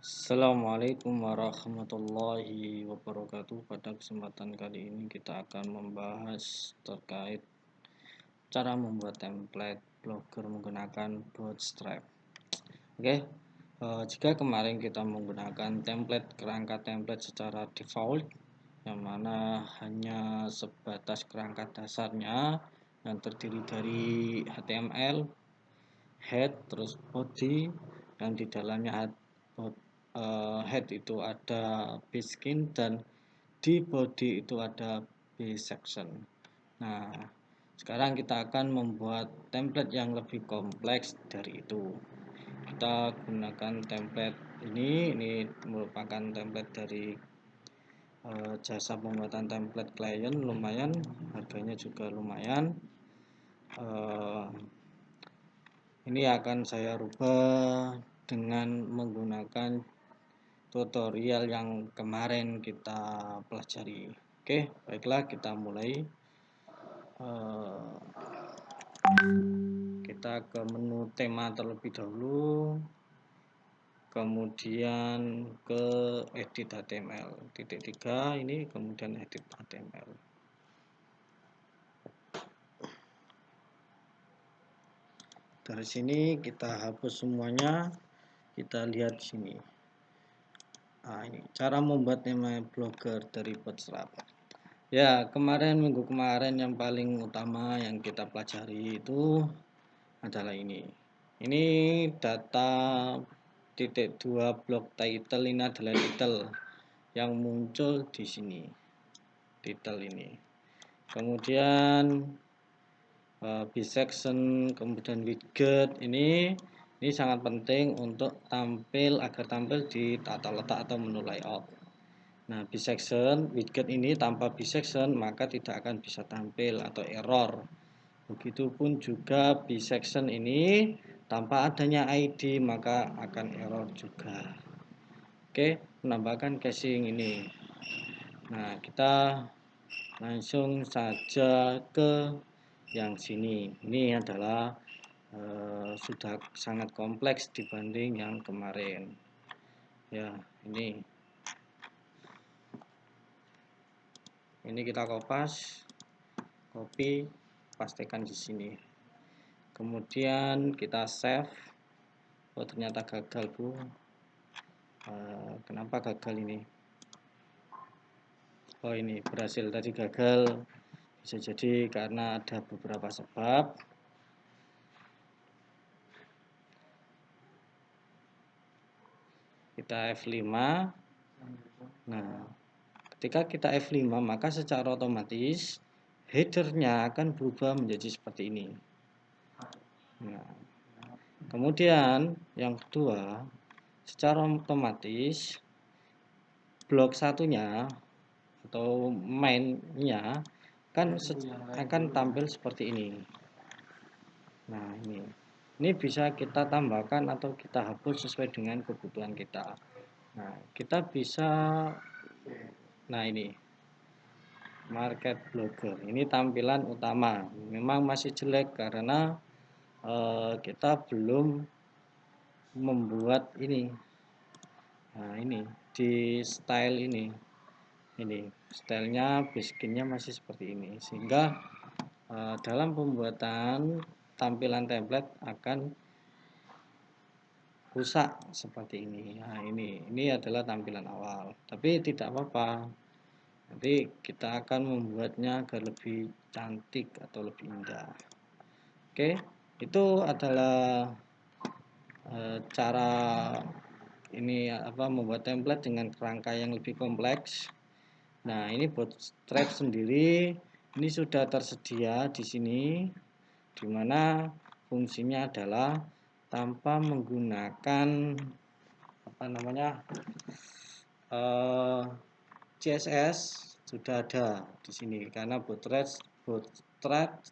Assalamualaikum warahmatullahi wabarakatuh. Pada kesempatan kali ini kita akan membahas terkait cara membuat template blogger menggunakan Bootstrap. Oke, jika kemarin kita menggunakan kerangka template secara default, yang mana hanya sebatas kerangka dasarnya yang terdiri dari HTML, head, terus body, yang di dalamnya head itu ada base skin dan di body itu ada base section. Nah, sekarang kita akan membuat template yang lebih kompleks dari itu. Kita gunakan template ini merupakan template dari jasa pembuatan template klien, lumayan, harganya juga lumayan. Ini akan saya rubah dengan menggunakan tutorial yang kemarin kita pelajari. Oke, baiklah, kita mulai. Kita ke menu tema terlebih dahulu, kemudian ke edit HTML titik 3 ini, kemudian edit HTML. Dari sini kita hapus semuanya, kita lihat sini. Nah, ini cara membuat tema blogger dari Bootstrap. Ya, minggu kemarin yang paling utama yang kita pelajari itu adalah ini. Ini data titik 2 blog title, ini adalah title yang muncul di sini. Title ini. Kemudian B-section, kemudian widget ini sangat penting untuk agar tampil di tata letak atau menu layout. Nah, B-section, widget ini tanpa B-section maka tidak akan bisa tampil atau error. Begitupun juga B-section ini tanpa adanya ID maka akan error juga. Oke, menambahkan casing ini. Nah, kita langsung saja ke yang sini. Ini adalah sudah sangat kompleks dibanding yang kemarin. Ya, ini kita kopas, copy, pastikan di sini. Kemudian kita save. Oh, ternyata gagal, Bu. Kenapa gagal ini? Oh, ini berhasil. Tadi gagal, bisa jadi karena ada beberapa sebab. Kita F5. Nah, ketika kita F5 maka secara otomatis headernya akan berubah menjadi seperti ini. Nah, kemudian yang kedua, secara otomatis blok satunya atau main-nya kan akan tampil seperti ini. Nah, ini bisa kita tambahkan atau kita hapus sesuai dengan kebutuhan kita. Nah, kita bisa, nah ini market blogger, ini tampilan utama. Memang masih jelek karena kita belum membuat ini. Nah, ini di style ini stylenya basicnya masih seperti ini, sehingga dalam pembuatan tampilan template akan rusak seperti ini. Nah, ini adalah tampilan awal, tapi tidak apa-apa, nanti kita akan membuatnya agar lebih cantik atau lebih indah. Oke, itu adalah cara membuat template dengan kerangka yang lebih kompleks. Nah, ini Bootstrap sendiri ini sudah tersedia di sini, di mana fungsinya adalah tanpa menggunakan CSS, sudah ada di sini karena Bootstrap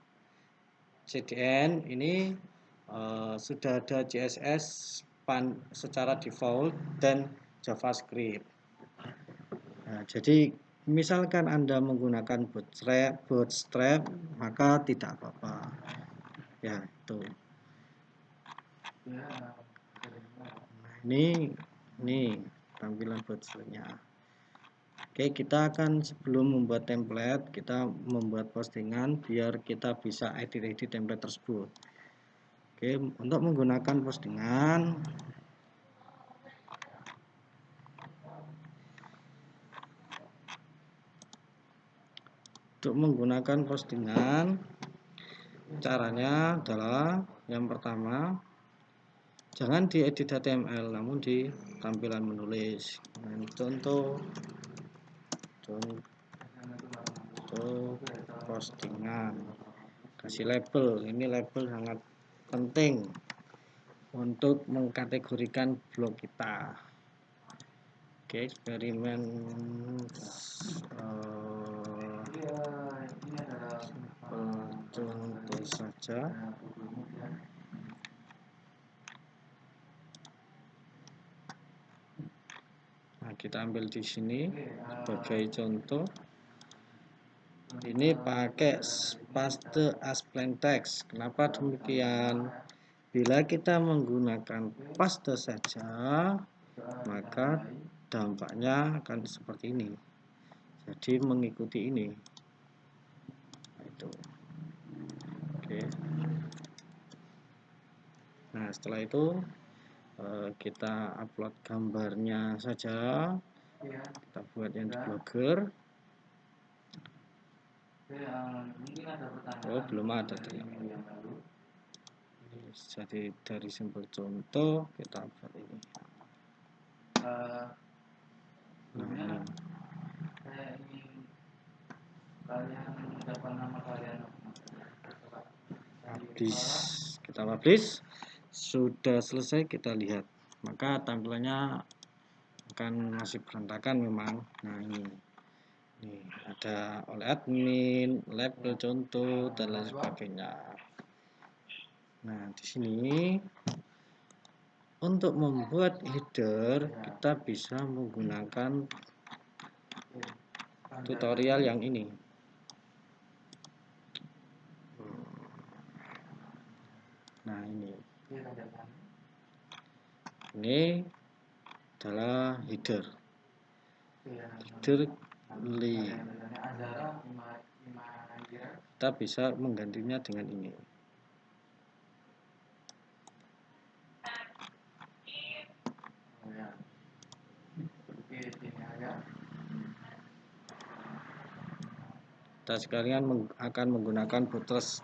CDN ini sudah ada CSS secara default dan JavaScript. Nah, jadi misalkan Anda menggunakan Bootstrap maka tidak apa-apa. Ya, itu. Nah, ini Ini tampilan bootstrapnya. Oke, kita akan sebelum membuat template, kita membuat postingan biar kita bisa edit template tersebut. Oke, untuk menggunakan postingan, caranya adalah yang pertama, jangan di edit HTML namun di tampilan menulis. Nah, contoh postingan, kasih label. Ini label sangat penting untuk mengkategorikan blog kita. Oke, eksperimen contoh saja. Nah, kita ambil di sini sebagai contoh. Ini pakai paste as plain text. Kenapa demikian? Bila kita menggunakan paste saja, maka dampaknya akan seperti ini. Jadi mengikuti ini. Nah, itu. Oke. Nah, setelah itu kita upload gambarnya saja. Kita buat yang di Blogger. Oh, belum ada ternyata. Jadi dari sampel contoh kita buat ini. Nah, kita publish. Sudah selesai, kita lihat. Maka tampilannya akan masih berantakan memang. Nah, ini ada oleh admin, label contoh dan lain sebagainya. Nah, di sini untuk membuat header kita bisa menggunakan tutorial yang ini. Nah, ini adalah header link. Kita bisa menggantinya dengan ini. Kita sekalian akan menggunakan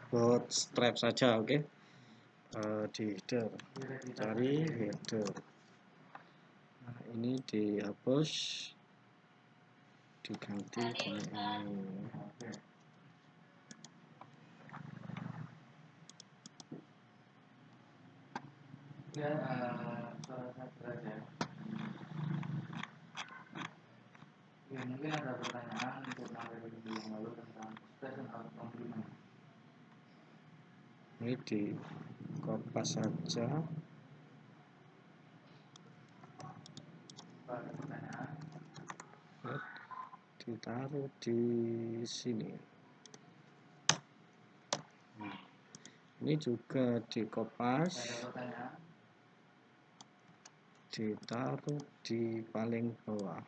bootstrap saja, oke? Di header, cari header. Nah, ini dihapus, diganti dengan ini. Mungkin ada pertanyaan untuk materi yang lalu tentang stres atau komplimen. Ini di kopas saja. Ditaruh di sini. Ini juga di kopas. Ditaruh di paling bawah.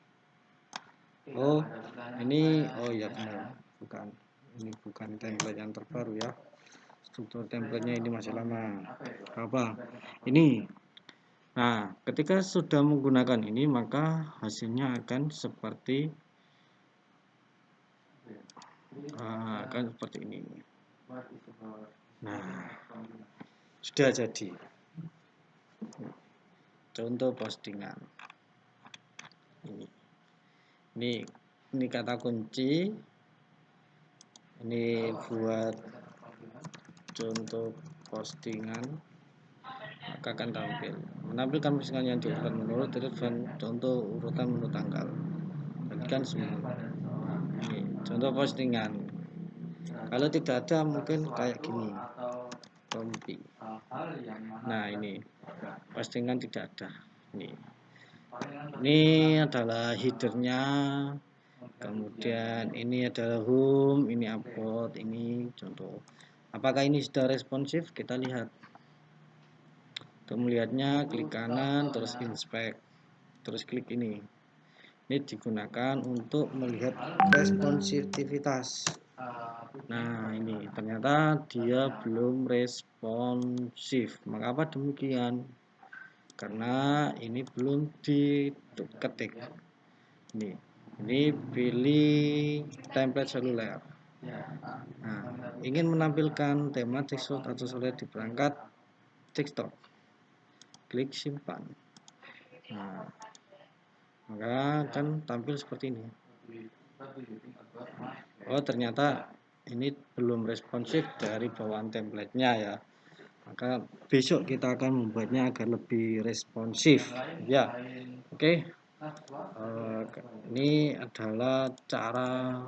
Oh, ini ya benar, bukan. Ini bukan template yang terbaru ya. Struktur templatenya ini masih lama. Apa? Ini. Nah, ketika sudah menggunakan ini, maka hasilnya akan seperti ini. Nah, sudah jadi. Contoh postingan. Ini kata kunci. Ini buat contoh postingan, maka akan menampilkan postingan yang diurutan menurut dan contoh urutan menurut tanggal. Bagikan semua. Ini contoh postingan. Kalau tidak ada mungkin kayak gini, rompi. Nah, ini postingan tidak ada. Ini adalah headernya. Kemudian ini adalah home, ini upload, ini contoh. Apakah ini sudah responsif? Kita lihat. Untuk melihatnya klik kanan terus inspect. terus klik ini digunakan untuk melihat responsivitas. Nah, ini ternyata dia belum responsif. Mengapa demikian? Karena ini belum diketik. Ini pilih template seluler. Nah, ingin menampilkan tema TextSource atau seluler di perangkat desktop, klik simpan. Nah, maka akan tampil seperti ini. Oh, ternyata ini belum responsif dari bawaan templatenya ya. Maka besok kita akan membuatnya agar lebih responsif ya. Oke. Ini adalah cara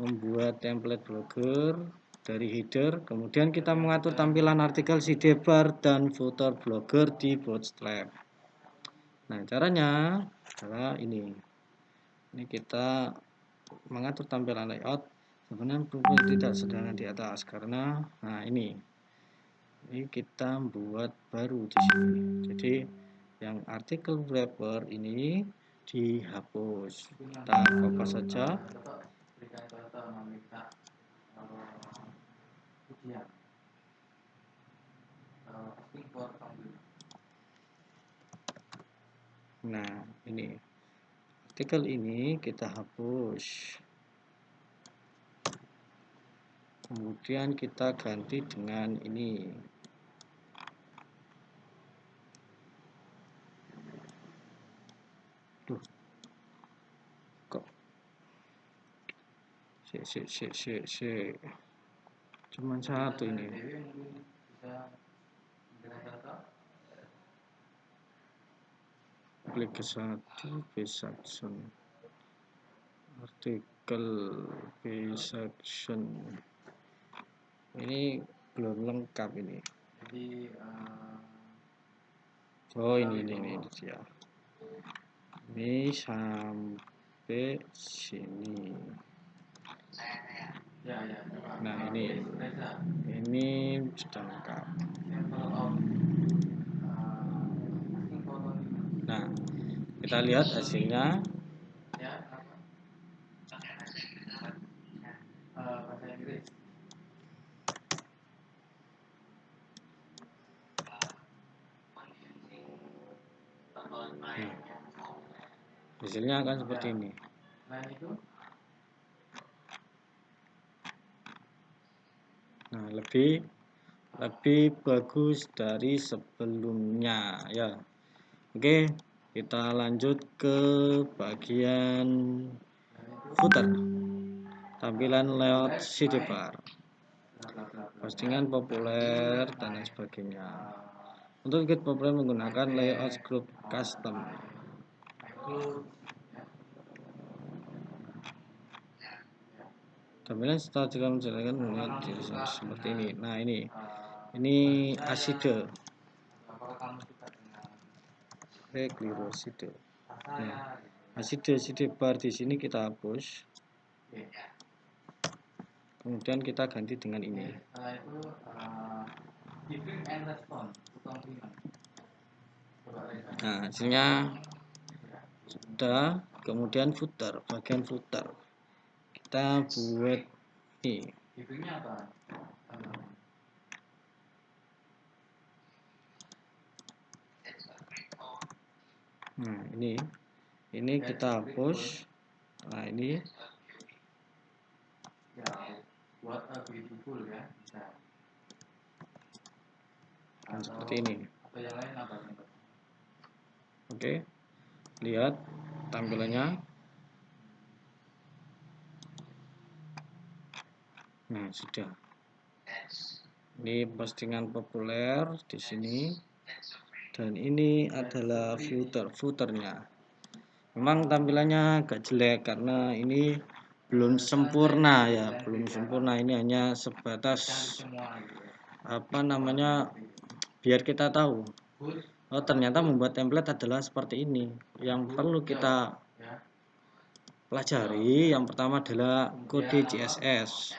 membuat template blogger dari header, kemudian kita mengatur tampilan artikel sidebar dan footer blogger di Bootstrap. Nah, caranya adalah ini kita mengatur tampilan layout. Sebenarnya tidak sederhana di atas karena ini kita buat baru di sini. Jadi yang artikel wrapper ini dihapus. Kita copy saja. Nah, ini artikel ini kita hapus. Kemudian kita ganti dengan ini. Duh. Kok cuman satu ini. Klik ke satu section, artikel section ini belum lengkap ini. Oh, ini dia. Ini sampai sini. Nah, ini sudah lengkap. Nah, kita lihat hasilnya. Hasilnya akan seperti ini. Nah, lebih bagus dari sebelumnya ya. Oke, kita lanjut ke bagian footer. Tampilan layout sidebar, postingan populer dan lain sebagainya. Untuk get populer menggunakan layout group custom. Tampilan setelah jika menjalankan seperti ini. Nah, ini aside. Keliru aside. Nah, aside bar di sini kita hapus. Kemudian kita ganti dengan ini. Nah, hasilnya sudah. Kemudian footer, bagian footer kita buat ini. Nah, ini kita hapus. Nah, ini dan seperti ini. Oke, lihat tampilannya. Nah, sudah. Ini postingan populer di sini. Dan ini adalah footernya. Memang tampilannya agak jelek karena ini belum sempurna ya, belum sempurna. Ini hanya sebatas biar kita tahu. Oh, ternyata membuat template adalah seperti ini. Yang perlu kita pelajari yang pertama adalah kode CSS.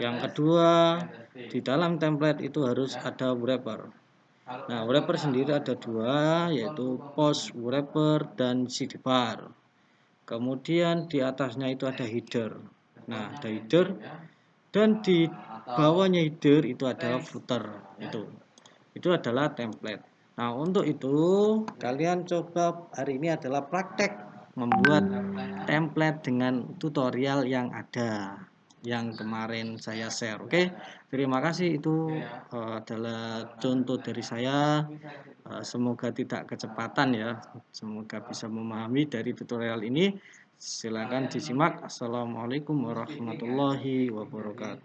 Yang kedua, di dalam template itu harus ada wrapper. Nah, wrapper sendiri ada dua, yaitu post wrapper dan sidebar. Kemudian di atasnya itu ada header. Nah, ada header dan di bawahnya header itu adalah footer. Itu adalah template. Nah, untuk itu kalian coba hari ini adalah praktek membuat template dengan tutorial yang ada, yang kemarin saya share. Oke, terima kasih. Itu adalah contoh dari saya. Semoga tidak kecepatan ya, semoga bisa memahami dari tutorial ini. Silakan disimak. Assalamualaikum warahmatullahi wabarakatuh.